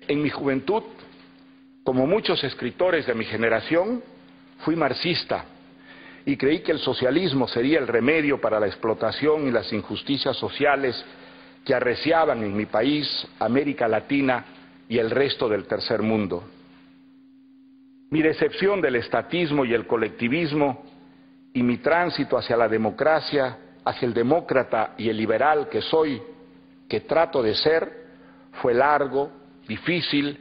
En mi juventud, como muchos escritores de mi generación, fui marxista y creí que el socialismo sería el remedio para la explotación y las injusticias sociales que arreciaban en mi país, América Latina y el resto del tercer mundo. Mi decepción del estatismo y el colectivismo y mi tránsito hacia la democracia, hacia el demócrata y el liberal que soy, que trato de ser, fue largo, difícil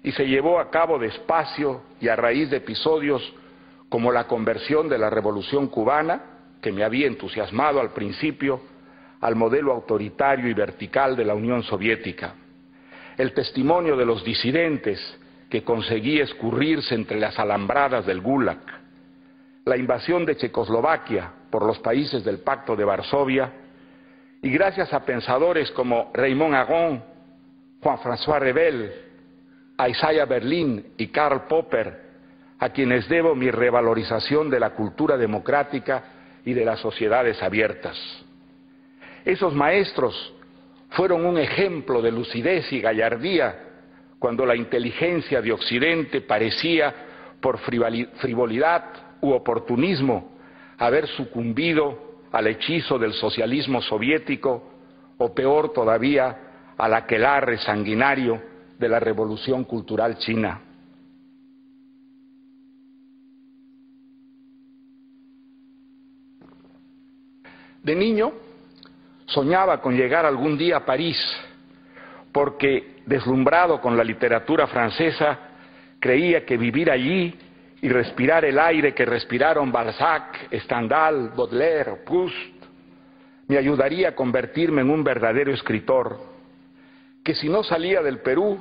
y se llevó a cabo despacio y a raíz de episodios como la conversión de la Revolución Cubana, que me había entusiasmado al principio, al modelo autoritario y vertical de la Unión Soviética, el testimonio de los disidentes que conseguí escurrirse entre las alambradas del Gulag, la invasión de Checoslovaquia por los países del Pacto de Varsovia, y gracias a pensadores como Raymond Aron, Juan-François Revel, a Isaiah Berlin y Karl Popper, a quienes debo mi revalorización de la cultura democrática y de las sociedades abiertas. Esos maestros fueron un ejemplo de lucidez y gallardía cuando la inteligencia de Occidente parecía, por frivolidad u oportunismo, haber sucumbido al hechizo del socialismo soviético o, peor todavía, al aquelarre sanguinario de la revolución cultural china. De niño soñaba con llegar algún día a París, porque, deslumbrado con la literatura francesa, creía que vivir allí y respirar el aire que respiraron Balzac, Stendhal, Baudelaire, Proust, me ayudaría a convertirme en un verdadero escritor, que si no salía del Perú,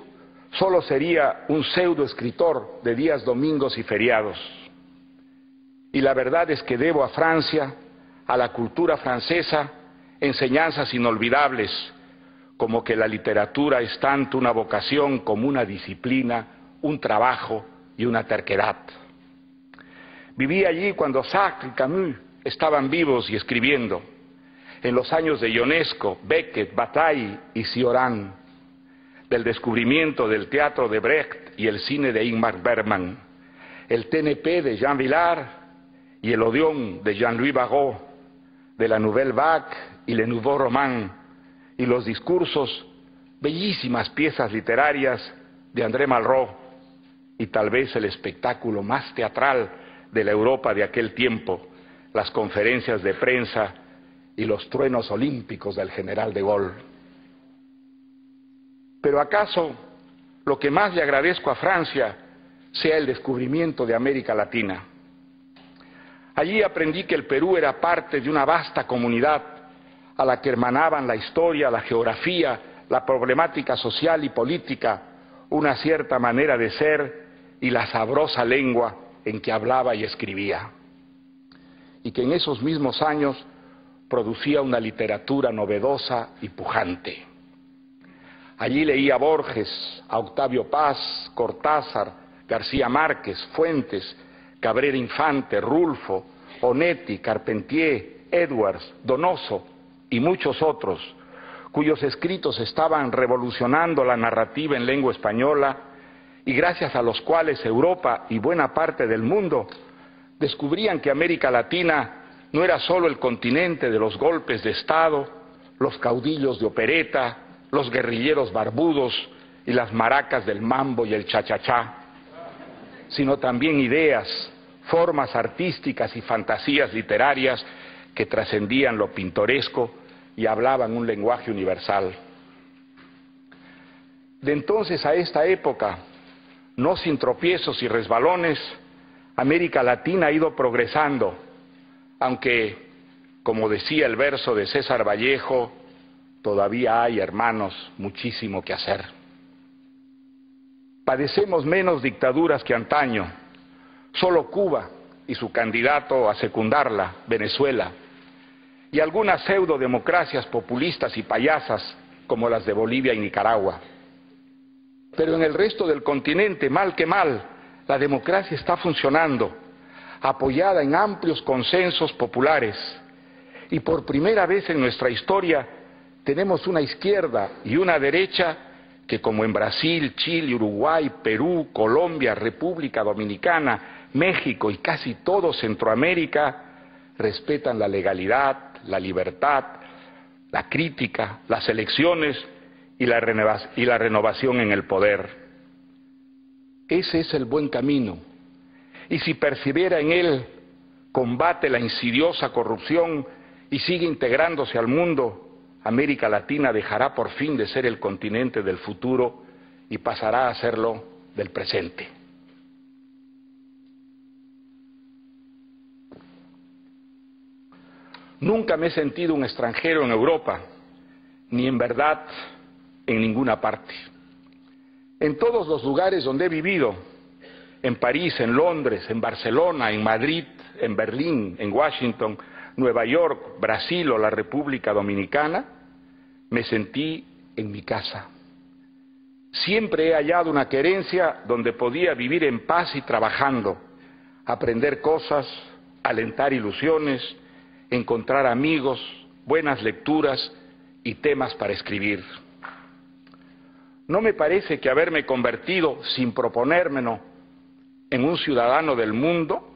solo sería un pseudoescritor de días domingos y feriados. Y la verdad es que debo a Francia, a la cultura francesa, enseñanzas inolvidables, como que la literatura es tanto una vocación como una disciplina, un trabajo y una terquedad. Viví allí cuando Sartre y Camus estaban vivos y escribiendo, en los años de Ionesco, Beckett, Bataille y Cioran, del descubrimiento del teatro de Brecht y el cine de Ingmar Bergman, el TNP de Jean Vilar y el Odeón de Jean-Louis Barrault, de la Nouvelle Vague y Le Nouveau Roman, y los discursos, bellísimas piezas literarias de André Malraux, y tal vez el espectáculo más teatral de la Europa de aquel tiempo, las conferencias de prensa y los truenos olímpicos del general de Gaulle. Pero ¿acaso lo que más le agradezco a Francia sea el descubrimiento de América Latina? Allí aprendí que el Perú era parte de una vasta comunidad a la que hermanaban la historia, la geografía, la problemática social y política, una cierta manera de ser y la sabrosa lengua en que hablaba y escribía. Y que en esos mismos años producía una literatura novedosa y pujante. Allí leía a Borges, a Octavio Paz, Cortázar, García Márquez, Fuentes, Cabrera Infante, Rulfo, Onetti, Carpentier, Edwards, Donoso y muchos otros, cuyos escritos estaban revolucionando la narrativa en lengua española y gracias a los cuales Europa y buena parte del mundo descubrían que América Latina no era solo el continente de los golpes de Estado, los caudillos de opereta, los guerrilleros barbudos y las maracas del mambo y el cha-cha-cha, sino también ideas, formas artísticas y fantasías literarias que trascendían lo pintoresco y hablaban un lenguaje universal. De entonces a esta época, no sin tropiezos y resbalones, América Latina ha ido progresando, aunque, como decía el verso de César Vallejo, todavía hay, hermanos, muchísimo que hacer. Padecemos menos dictaduras que antaño, solo Cuba y su candidato a secundarla, Venezuela, y algunas pseudodemocracias populistas y payasas como las de Bolivia y Nicaragua. Pero en el resto del continente, mal que mal, la democracia está funcionando, apoyada en amplios consensos populares, y por primera vez en nuestra historia tenemos una izquierda y una derecha que como en Brasil, Chile, Uruguay, Perú, Colombia, República Dominicana, México y casi todo Centroamérica, respetan la legalidad, la libertad, la crítica, las elecciones y la renovación en el poder. Ese es el buen camino, y si persevera en él, combate la insidiosa corrupción y sigue integrándose al mundo, América Latina dejará por fin de ser el continente del futuro y pasará a serlo del presente. Nunca me he sentido un extranjero en Europa, ni en verdad en ninguna parte. En todos los lugares donde he vivido, en París, en Londres, en Barcelona, en Madrid, en Berlín, en Washington, Nueva York, Brasil o la República Dominicana, me sentí en mi casa. Siempre he hallado una querencia donde podía vivir en paz y trabajando, aprender cosas, alentar ilusiones, encontrar amigos, buenas lecturas y temas para escribir. No me parece que haberme convertido, sin proponérmelo, en un ciudadano del mundo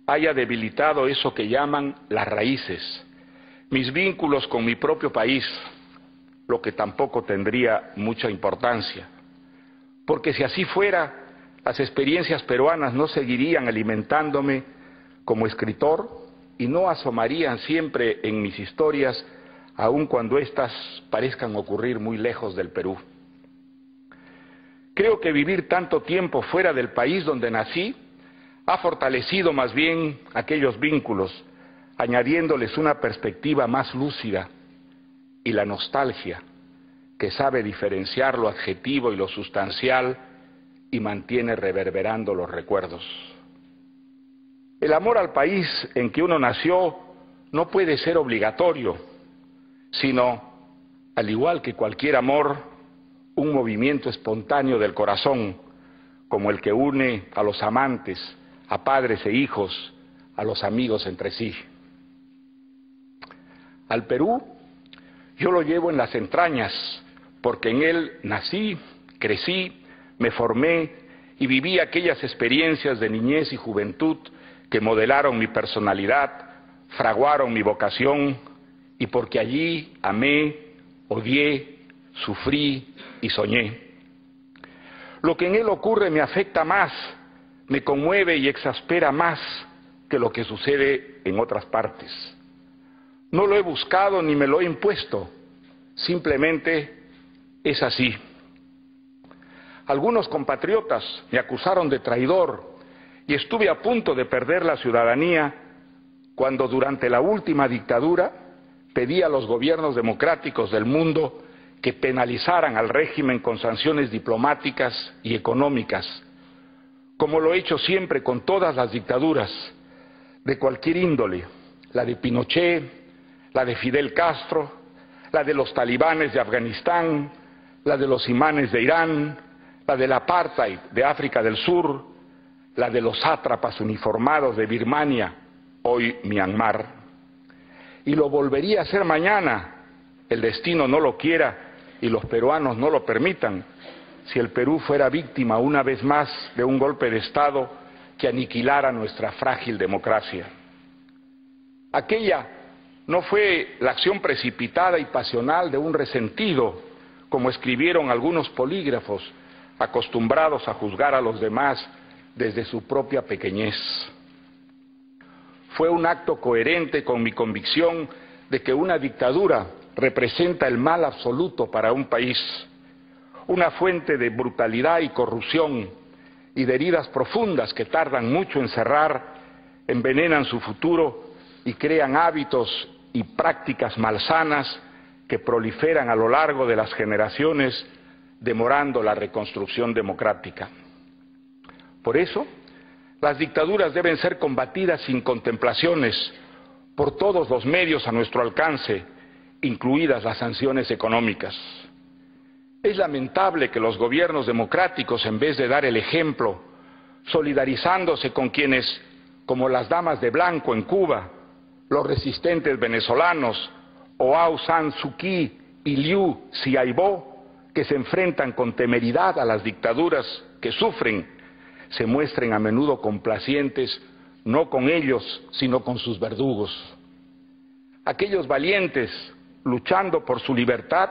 haya debilitado eso que llaman las raíces, mis vínculos con mi propio país, lo que tampoco tendría mucha importancia. Porque si así fuera, las experiencias peruanas no seguirían alimentándome como escritor y no asomarían siempre en mis historias, aun cuando éstas parezcan ocurrir muy lejos del Perú. Creo que vivir tanto tiempo fuera del país donde nací ha fortalecido más bien aquellos vínculos, añadiéndoles una perspectiva más lúcida y la nostalgia, que sabe diferenciar lo adjetivo y lo sustancial y mantiene reverberando los recuerdos. El amor al país en que uno nació no puede ser obligatorio, sino, al igual que cualquier amor, un movimiento espontáneo del corazón, como el que une a los amantes, a padres e hijos, a los amigos entre sí. Al Perú yo lo llevo en las entrañas, porque en él nací, crecí, me formé y viví aquellas experiencias de niñez y juventud que modelaron mi personalidad, fraguaron mi vocación, y porque allí amé, odié, sufrí y soñé. Lo que en él ocurre me afecta más, me conmueve y exaspera más que lo que sucede en otras partes. No lo he buscado ni me lo he impuesto, simplemente es así. Algunos compatriotas me acusaron de traidor y estuve a punto de perder la ciudadanía cuando durante la última dictadura pedí a los gobiernos democráticos del mundo que penalizaran al régimen con sanciones diplomáticas y económicas, como lo he hecho siempre con todas las dictaduras, de cualquier índole, la de Pinochet, la de Fidel Castro, la de los talibanes de Afganistán, la de los imanes de Irán, la del apartheid de África del Sur, la de los sátrapas uniformados de Birmania, hoy Myanmar. Y lo volvería a hacer mañana, el destino no lo quiera y los peruanos no lo permitan, si el Perú fuera víctima una vez más de un golpe de Estado que aniquilara nuestra frágil democracia. Aquella no fue la acción precipitada y pasional de un resentido, como escribieron algunos polígrafos acostumbrados a juzgar a los demás desde su propia pequeñez. Fue un acto coherente con mi convicción de que una dictadura representa el mal absoluto para un país, una fuente de brutalidad y corrupción y de heridas profundas que tardan mucho en cerrar, envenenan su futuro y crean hábitos y prácticas malsanas que proliferan a lo largo de las generaciones, demorando la reconstrucción democrática. Por eso, las dictaduras deben ser combatidas sin contemplaciones por todos los medios a nuestro alcance, incluidas las sanciones económicas. Es lamentable que los gobiernos democráticos, en vez de dar el ejemplo, solidarizándose con quienes, como las damas de blanco en Cuba, los resistentes venezolanos o Aung San Suu Kyi y Liu Xiaobo, que se enfrentan con temeridad a las dictaduras que sufren, se muestren a menudo complacientes, no con ellos, sino con sus verdugos. Aquellos valientes, luchando por su libertad,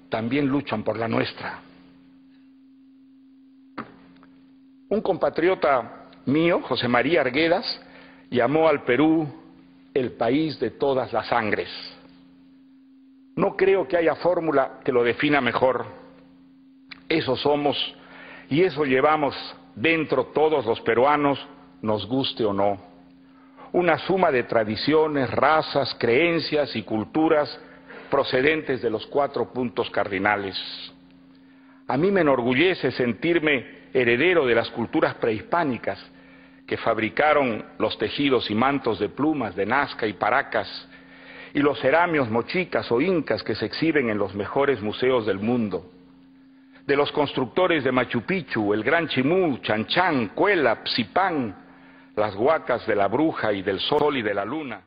también luchan por la nuestra. Un compatriota mío, José María Arguedas, llamó al Perú el país de todas las sangres. No creo que haya fórmula que lo defina mejor. Eso somos y eso llevamos dentro todos los peruanos, nos guste o no. Una suma de tradiciones, razas, creencias y culturas procedentes de los 4 puntos cardinales. A mí me enorgullece sentirme heredero de las culturas prehispánicas que fabricaron los tejidos y mantos de plumas de Nazca y Paracas y los ceramios mochicas o incas que se exhiben en los mejores museos del mundo. De los constructores de Machu Picchu, el Gran Chimú, Chan Chan, Cuela, Psipán, las huacas de la Bruja y del Sol y de la Luna.